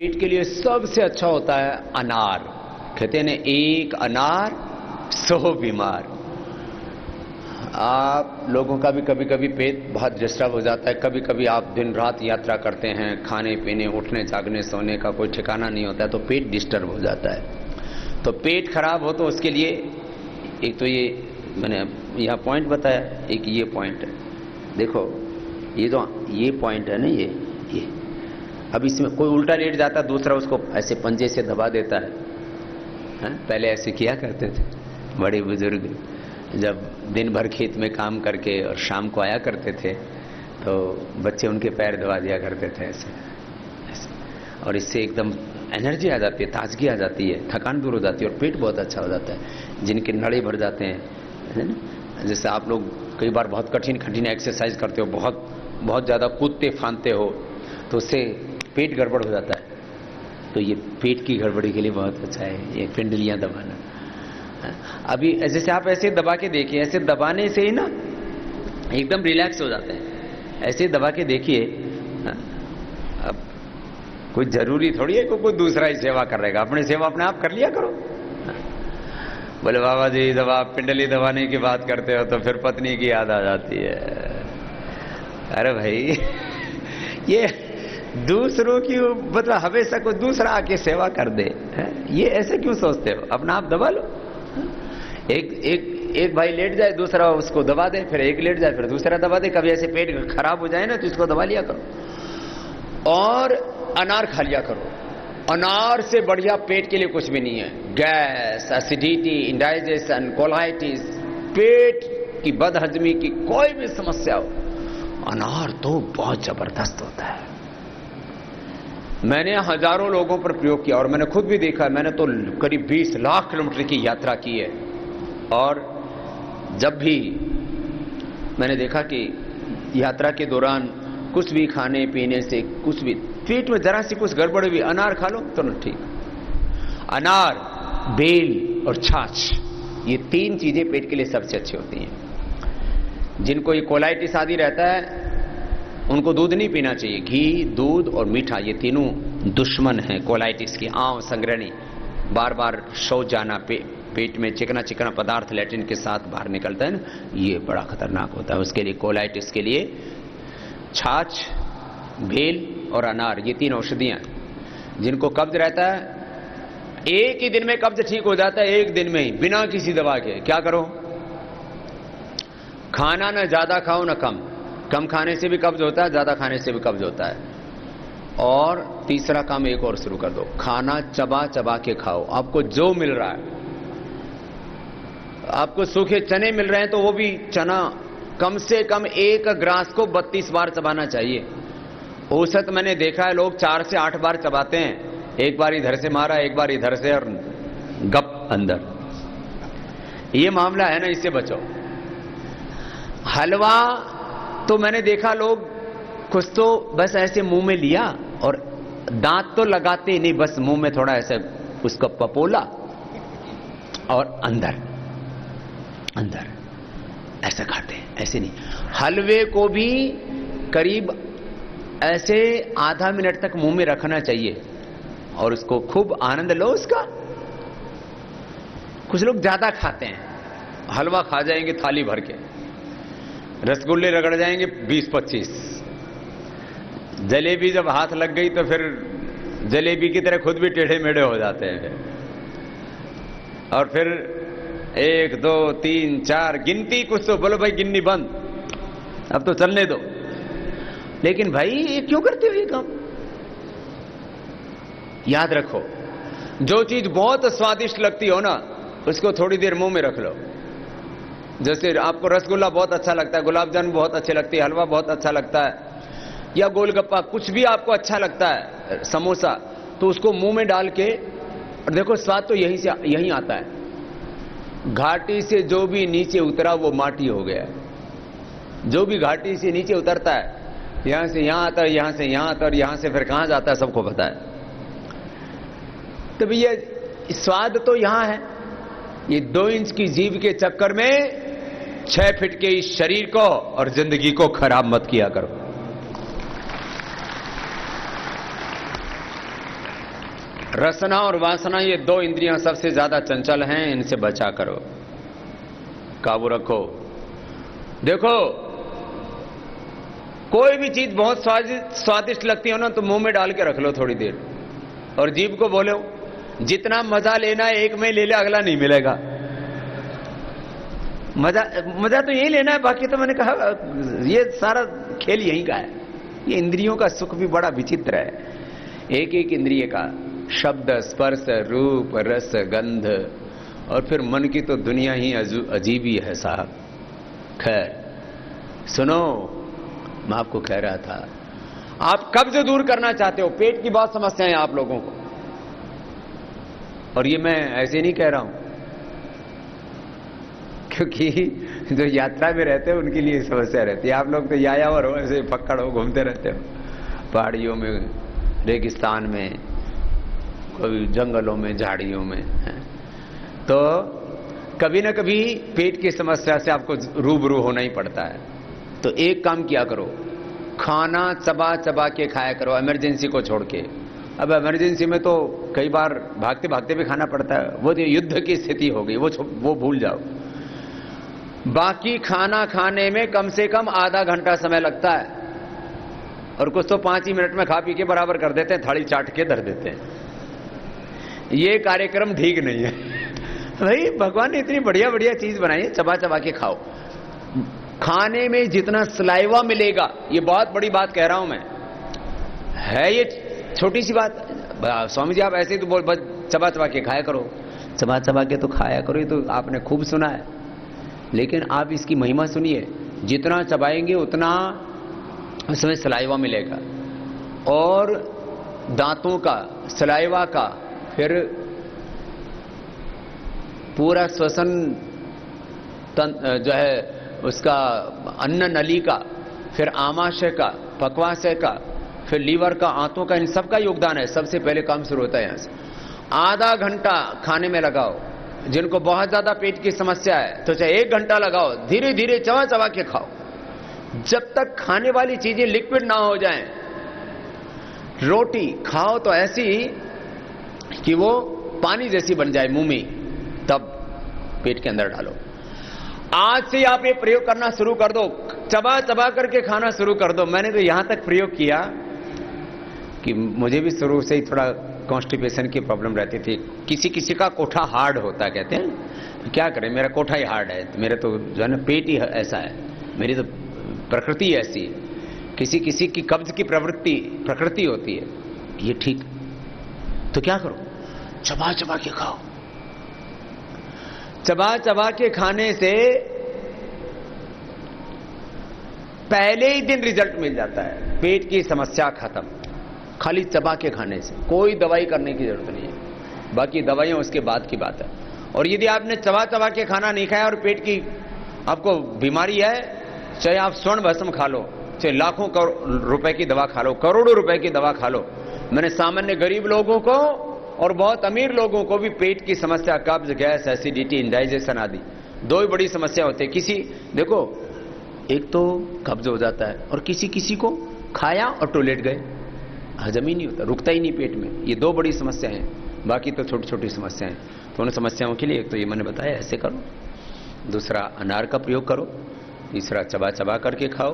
पेट के लिए सबसे अच्छा होता है अनार। कहते हैं ना, एक अनार 100 बीमार। आप लोगों का भी कभी कभी पेट बहुत डिस्टर्ब हो जाता है। कभी कभी आप दिन रात यात्रा करते हैं, खाने पीने उठने जागने सोने का कोई ठिकाना नहीं होता है, तो पेट डिस्टर्ब हो जाता है। तो पेट खराब हो तो उसके लिए एक तो ये मैंने यहाँ पॉइंट बताया, एक ये पॉइंट है। देखो ये पॉइंट है ना, ये अब इसमें कोई उल्टा लेट जाता, दूसरा उसको ऐसे पंजे से दबा देता है। पहले ऐसे किया करते थे बड़े बुजुर्ग, जब दिन भर खेत में काम करके और शाम को आया करते थे तो बच्चे उनके पैर दबा दिया करते थे ऐसे। और इससे एकदम एनर्जी आ जाती है, ताजगी आ जाती है, थकान दूर हो जाती है और पेट बहुत अच्छा हो जाता है। जिनके नड़े भर जाते हैं, है ना, जैसे आप लोग कई बार बहुत कठिन एक्सरसाइज करते हो, बहुत ज़्यादा कूदते फांदते हो, तो उससे पेट गड़बड़ हो जाता है। तो ये पेट की गड़बड़ी के लिए बहुत अच्छा है ये पिंडलियां दबाना। अभी जैसे आप ऐसे दबा के देखिए, ऐसे दबाने से ही ना एकदम रिलैक्स हो जाते हैं। ऐसे दबा के देखिए। अब कोई जरूरी थोड़ी है कोई दूसरा ही सेवा कर रहेगा, अपनी सेवा अपने आप कर लिया करो। बोले बाबा जी, जब आप पिंडली दबाने की बात करते हो तो फिर पत्नी की याद आ जाती है। अरे भाई ये दूसरों की मतलब हमेशा कोई दूसरा आके सेवा कर दे, ये ऐसे क्यों सोचते हो? अपना आप दबा लो। एक भाई लेट जाए, दूसरा उसको दबा दे, फिर एक लेट जाए, फिर दूसरा दबा दे। कभी ऐसे पेट खराब हो जाए ना तो इसको दबा लिया करो। और अनार खा लिया करो। अनार से बढ़िया पेट के लिए कुछ भी नहीं है। गैस, एसिडिटी, इंडाइजेशन, कोलाइटिस, पेट की बदहजमी की कोई भी समस्या हो, अनार तो बहुत जबरदस्त होता है। मैंने हजारों लोगों पर प्रयोग किया और मैंने खुद भी देखा। मैंने तो करीब 20 लाख किलोमीटर की यात्रा की है और जब भी मैंने देखा कि यात्रा के दौरान कुछ भी खाने पीने से कुछ भी पेट में जरा सी कुछ गड़बड़ भी, अनार खा लो तो ना ठीक। अनार, बेल और छाछ, ये 3 चीजें पेट के लिए सबसे अच्छी होती हैं। जिनको ये कोलाइटिस आदि रहता है उनको दूध नहीं पीना चाहिए। घी, दूध और मीठा, ये तीनों दुश्मन हैं कोलाइटिस की। आंव संग्रहणी, बार बार शौच जाना, पेट में चिकना पदार्थ लैट्रिन के साथ बाहर निकलता है ना, ये बड़ा खतरनाक होता है। उसके लिए, कोलाइटिस के लिए छाछ, बेल और अनार, ये 3 औषधियां। जिनको कब्ज रहता है, एक ही दिन में कब्ज ठीक हो जाता है, एक दिन में ही, बिना किसी दवा के। क्या करो? खाना ना ज्यादा खाओ ना कम खाने से भी कब्ज होता है, ज्यादा खाने से भी कब्ज होता है। और तीसरा काम एक और शुरू कर दो, खाना चबा चबा के खाओ। आपको जो मिल रहा है, आपको सूखे चने मिल रहे हैं तो वो भी चना कम से कम 1 ग्रास को 32 बार चबाना चाहिए। औसत मैंने देखा है लोग 4 से 8 बार चबाते हैं। एक बार इधर से मारा, एक बार इधर से, और गप अंदर। ये मामला है ना, इससे बचो। हलवा तो मैंने देखा लोग कुछ तो बस ऐसे मुंह में लिया और दांत तो लगाते नहीं, बस मुंह में थोड़ा ऐसे उसका पपोला और अंदर ऐसा खाते हैं। ऐसे नहीं, हलवे को भी करीब ऐसे आधा मिनट तक मुंह में रखना चाहिए और उसको खूब आनंद लो उसका। कुछ लोग ज्यादा खाते हैं, हलवा खा जाएंगे थाली भर के, रसगुल्ले रगड़ जाएंगे 20-25, जलेबी जब हाथ लग गई तो फिर जलेबी की तरह खुद भी टेढ़े मेढ़े हो जाते हैं। और फिर 1 2 3 4 गिनती कुछ तो बोलो भाई, गिननी बंद, अब तो चलने दो। लेकिन भाई ये क्यों करते हो ये काम? याद रखो, जो चीज बहुत स्वादिष्ट लगती हो ना, उसको थोड़ी देर मुंह में रख लो। जैसे आपको रसगुल्ला बहुत अच्छा लगता है, गुलाब जामुन बहुत अच्छे लगती है, हलवा बहुत अच्छा लगता है, या गोलगप्पा, कुछ भी आपको अच्छा लगता है, समोसा, तो उसको मुंह में डाल के, और देखो स्वाद तो यहीं आता है। घाटी से जो भी नीचे उतरा वो माटी हो गया। जो भी घाटी से नीचे उतरता है, यहां से यहां आता है, यहां से यहां आता है, और यहां से फिर कहां जाता है सबको पता है। तो भैया स्वाद तो यहां है। ये 2 इंच की जीभ के चक्कर में 6 फीट के इस शरीर को और जिंदगी को खराब मत किया करो। रसना और वासना, ये दो इंद्रियां सबसे ज्यादा चंचल हैं, इनसे बचा करो, काबू रखो। देखो, कोई भी चीज बहुत स्वादिष्ट लगती हो ना, तो मुंह में डाल के रख लो थोड़ी देर, और जीभ को बोलो जितना मजा लेना है एक में ले ले, अगला नहीं मिलेगा। मजा तो यही लेना है, बाकी तो मैंने कहा ये सारा खेल यही का है। ये इंद्रियों का सुख भी बड़ा विचित्र है। एक एक इंद्रिय का शब्द, स्पर्श, रूप, रस, गंध, और फिर मन की तो दुनिया ही अजीब ही है साहब। खैर सुनो, मैं आपको कह रहा था, आप कब्ज दूर करना चाहते हो, पेट की बहुत समस्या है आप लोगों को, और ये मैं ऐसे नहीं कह रहा हूं, क्योंकि जो यात्रा में रहते हैं उनके लिए समस्या रहती है। आप लोग तो यायावर हो, ऐसे पकड़ हो, घूमते रहते हो पहाड़ियों में, रेगिस्तान में, कभी जंगलों में, झाड़ियों में है। तो कभी ना कभी पेट की समस्या से आपको रूबरू होना ही पड़ता है। तो एक काम किया करो, खाना चबा चबा के खाया करो, इमरजेंसी को छोड़ के। अब इमरजेंसी में तो कई बार भागते भागते भी खाना पड़ता है, वो तो युद्ध की स्थिति हो गई, वो भूल जाओ। बाकी खाना खाने में कम से कम आधा घंटा समय लगता है, और कुछ तो 5 ही मिनट में खा पी के बराबर कर देते हैं, थाली चाट के धर देते हैं। ये कार्यक्रम ठीक नहीं है भाई। भगवान ने इतनी बढ़िया बढ़िया चीज बनाई है, चबा चबा के खाओ। खाने में जितना सलाइवा मिलेगा, ये बहुत बड़ी बात कह रहा हूं मैं, है ये छोटी सी बात। स्वामी जी आप ऐसे ही तो बोल, बस चबा चबा के खाया करो, चबा चबा के तो खाया करो, ये तो आपने खूब सुना है। लेकिन आप इसकी महिमा सुनिए, जितना चबाएंगे उतना उसमें सलाइवा मिलेगा, और दांतों का, सलाइवा का, फिर पूरा श्वसन जो है उसका, अन्न नली का, फिर आमाशय का, पक्वाशय का, फिर लीवर का, आंतों का, इन सब का योगदान है। सबसे पहले काम शुरू होता है यहां से। आधा घंटा खाने में लगाओ। जिनको बहुत ज्यादा पेट की समस्या है तो चाहे 1 घंटा लगाओ, धीरे धीरे चबा चबा के खाओ, जब तक खाने वाली चीजें लिक्विड ना हो जाएं। रोटी खाओ तो ऐसी कि वो पानी जैसी बन जाए मुंह में, तब पेट के अंदर डालो। आज से आप ये प्रयोग करना शुरू कर दो, चबा चबा करके खाना शुरू कर दो। मैंने तो यहां तक प्रयोग किया कि मुझे भी शुरू से ही थोड़ा कॉन्स्टिपेशन की प्रॉब्लम रहती थी। किसी किसी का कोठा हार्ड होता है, कहते हैं, क्या करें, मेरा कोठा ही हार्ड है, मेरा तो जो है ना पेट ही ऐसा है, मेरी तो प्रकृति ऐसी है। किसी किसी की कब्ज की प्रकृति होती है, ये ठीक। तो क्या करो, चबा चबा के खाओ। चबा चबा के खाने से पहले ही दिन रिजल्ट मिल जाता है, पेट की समस्या खत्म, खाली चबा के खाने से। कोई दवाई करने की जरूरत नहीं है, बाकी दवाइयां उसके बाद की बात है। और यदि आपने चबा चबा के खाना नहीं खाया और पेट की आपको बीमारी है, चाहे आप स्वर्ण भस्म खा लो, चाहे लाखों रुपए की दवा खा लो, करोड़ों रुपए की दवा खा लो। मैंने सामान्य गरीब लोगों को और बहुत अमीर लोगों को भी पेट की समस्या, कब्ज, गैस, एसिडिटी, इंडाइजेशन आदि 2 ही बड़ी समस्या होती है। किसी देखो, एक तो कब्ज हो जाता है, और किसी किसी को खाया और टॉयलेट गए, हजम ही नहीं होता, रुकता ही नहीं पेट में। ये 2 बड़ी समस्याएं हैं, बाकी तो छोटी छोटी समस्याएं। तो उन समस्याओं के लिए एक तो ये मैंने बताया ऐसे करो, दूसरा अनार का प्रयोग करो, तीसरा चबा चबा करके खाओ,